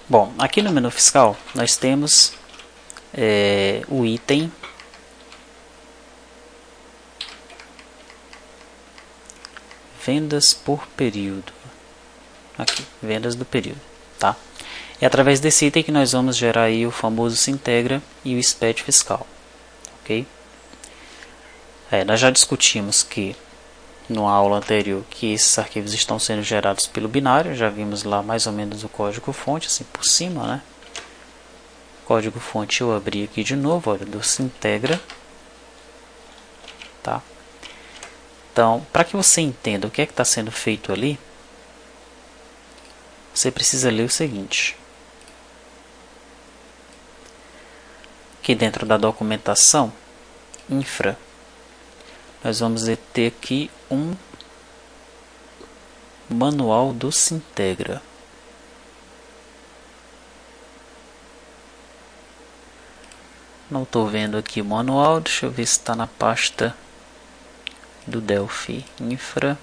Bom, aqui no menu fiscal nós temos o item vendas por período. Aqui, vendas do período, tá? É através desse item que nós vamos gerar aí o famoso Sintegra e o SPED fiscal, ok? Nós já discutimos que na aula anterior que esses arquivos estão sendo gerados pelo binário, já vimos lá mais ou menos o código-fonte, assim por cima, né? Código-fonte eu abri aqui de novo, olha, do Sintegra, tá? Então, para que você entenda o que é que está sendo feito ali, você precisa ler o seguinte. Aqui dentro da documentação, infra, nós vamos ter aqui um manual do Sintegra. Não estou vendo aqui o manual, deixa eu ver se está na pasta do Delphi Infra.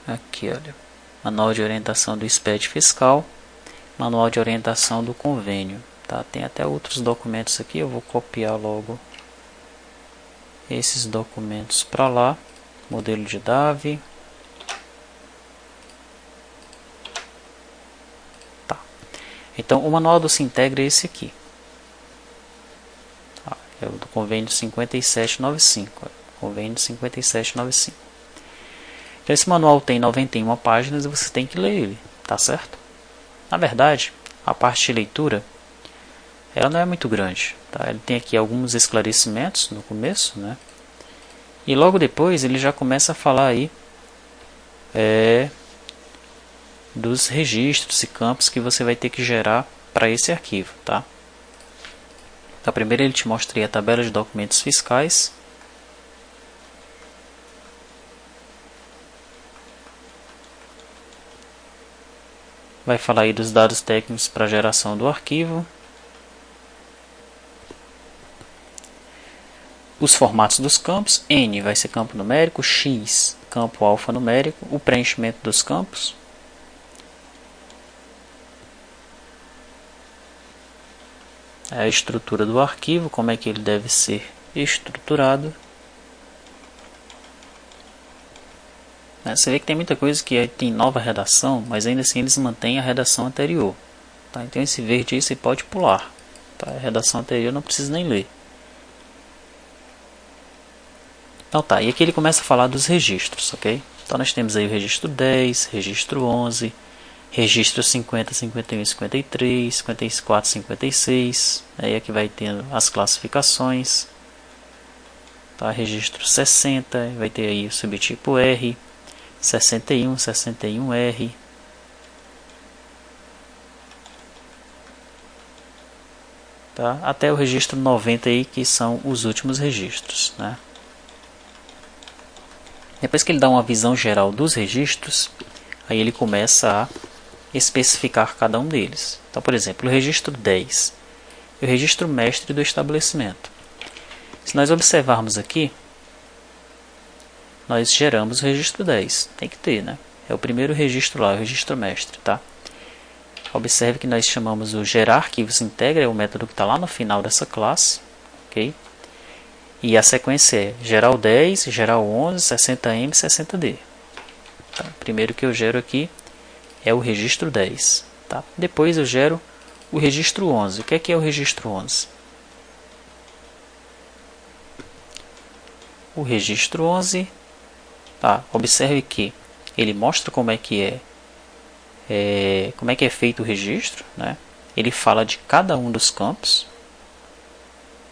Aqui, olha, manual de orientação do SPED fiscal, manual de orientação do convênio. Tá? Tem até outros documentos aqui, eu vou copiar logo esses documentos para lá. Modelo de DAV. Tá. Então, o manual do Sintegra é esse aqui. É o do convênio 5795. Convênio 5795. Então, esse manual tem 91 páginas e você tem que ler ele, tá certo? Na verdade, a parte de leitura ela não é muito grande, tá? Ele tem aqui alguns esclarecimentos no começo, né? E logo depois ele já começa a falar aí dos registros e campos que você vai ter que gerar para esse arquivo, tá? Então, primeiro ele te mostra aí a tabela de documentos fiscais. Vai falar aí dos dados técnicos para geração do arquivo. Os formatos dos campos. N vai ser campo numérico, X campo alfanumérico, o preenchimento dos campos. A estrutura do arquivo, como é que ele deve ser estruturado. Você vê que tem muita coisa que tem nova redação, mas ainda assim eles mantêm a redação anterior. Tá? Então esse verde aí você pode pular. Tá? A redação anterior não precisa nem ler. Então tá, e aqui ele começa a falar dos registros, ok? Então nós temos aí o registro 10, registro 11, registro 50, 51, 53, 54, 56. Aí aqui vai tendo as classificações. Tá? Registro 60, vai ter aí o subtipo R. 61, 61R. Tá? Até o registro 90 aí, que são os últimos registros, né? Depois que ele dá uma visão geral dos registros, aí ele começa a especificar cada um deles. Então, por exemplo, o registro 10 é o registro mestre do estabelecimento. Se nós observarmos aqui, nós geramos o registro 10. Tem que ter, né? É o primeiro registro lá, o registro mestre, tá? Observe que nós chamamos o gerar arquivos integra, é o método que está lá no final dessa classe, ok? E a sequência é gerar o 10, gerar o 11, 60M, 60D. Tá? O primeiro que eu gero aqui é o registro 10. Tá? Depois eu gero o registro 11. O que é o registro 11? O registro 11, tá? Observe que ele mostra como é que é feito o registro, né? Ele fala de cada um dos campos,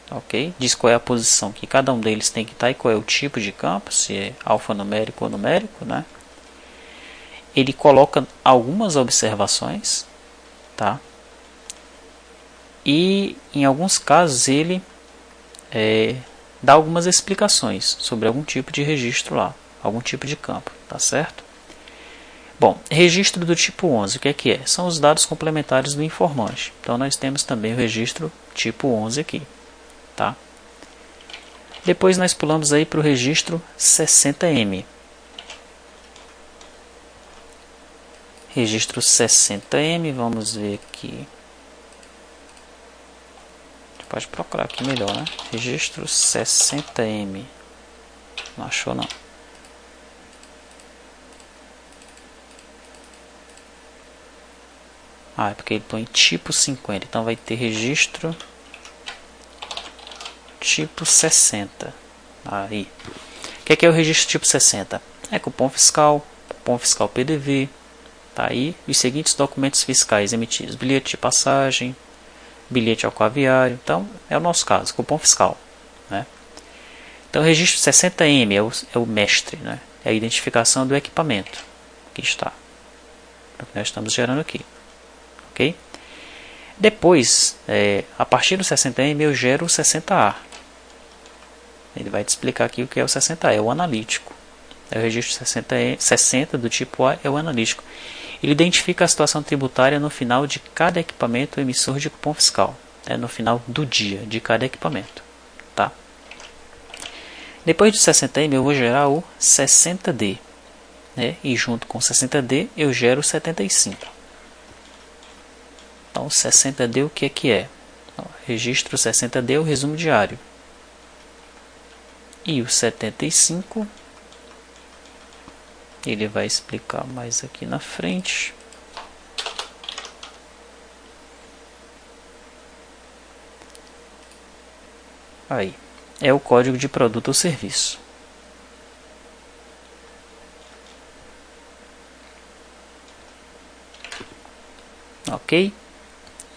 ok? Diz qual é a posição que cada um deles tem que estar e qual é o tipo de campo, se é alfanumérico ou numérico, né? Ele coloca algumas observações, tá? E em alguns casos ele dá algumas explicações sobre algum tipo de registro lá, algum tipo de campo, tá certo? Bom, registro do tipo 11, o que é? São os dados complementares do informante. Então nós temos também o registro tipo 11 aqui, tá? Depois nós pulamos aí para o registro 60M. registro 60M, vamos ver aqui. Pode procurar aqui melhor, né? Registro 60M. Não achou não. É porque ele põe tipo 50. Então vai ter registro tipo 60. Aí. O que é o registro tipo 60? É cupom fiscal PDV. Tá aí os seguintes documentos fiscais emitidos: bilhete de passagem, bilhete aquaviário. Então é o nosso caso, cupom fiscal, né? Então o registro 60M é o mestre, né? É a identificação do equipamento que está. É o que nós estamos gerando aqui, ok? Depois, a partir do 60M eu gero o 60A. Ele vai te explicar aqui o que é o 60A, é o analítico. É o registro 60 do tipo A, é o analítico. Ele identifica a situação tributária no final de cada equipamento emissor de cupom fiscal. No final do dia de cada equipamento. Tá? Depois do 60M eu vou gerar o 60D. Né? E junto com o 60D eu gero o 75. Então o 60D o que é? Registro 60D é o resumo diário. E o 75 ele vai explicar mais aqui na frente. Aí, é o código de produto ou serviço. Ok?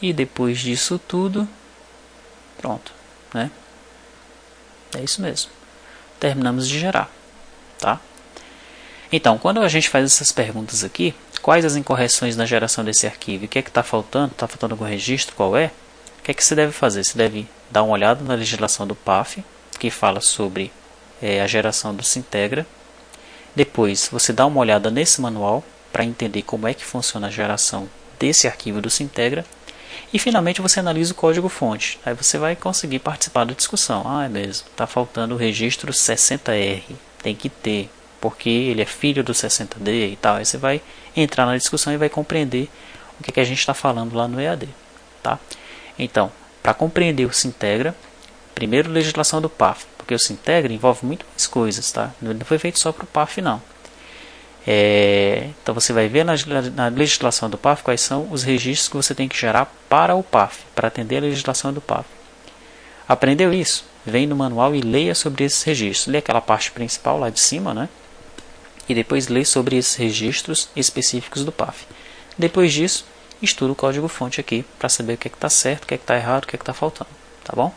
E depois disso tudo, pronto, né? É isso mesmo. Terminamos de gerar, tá? Então, quando a gente faz essas perguntas aqui, quais as incorreções na geração desse arquivo? O que é que está faltando? Está faltando algum registro? Qual é? O que é que você deve fazer? Você deve dar uma olhada na legislação do PAF, que fala sobre a geração do Sintegra. Depois, você dá uma olhada nesse manual para entender como é que funciona a geração desse arquivo do Sintegra. E, finalmente, você analisa o código-fonte. Aí você vai conseguir participar da discussão. É mesmo, está faltando o registro 60R. Tem que ter, porque ele é filho do 60D e tal. Aí você vai entrar na discussão e vai compreender o que a gente está falando lá no EAD. Tá? Então, para compreender o Sintegra, primeiro legislação do PAF, porque o Sintegra envolve muito mais coisas. Tá? Não foi feito só para o PAF, não. Então você vai ver na legislação do PAF quais são os registros que você tem que gerar para o PAF, para atender a legislação do PAF. Aprendeu isso? Vem no manual e leia sobre esses registros. Lê aquela parte principal lá de cima, né? E depois lê sobre esses registros específicos do PAF. Depois disso, estuda o código-fonte aqui para saber o que está certo, o que está errado, o que está faltando. Tá bom?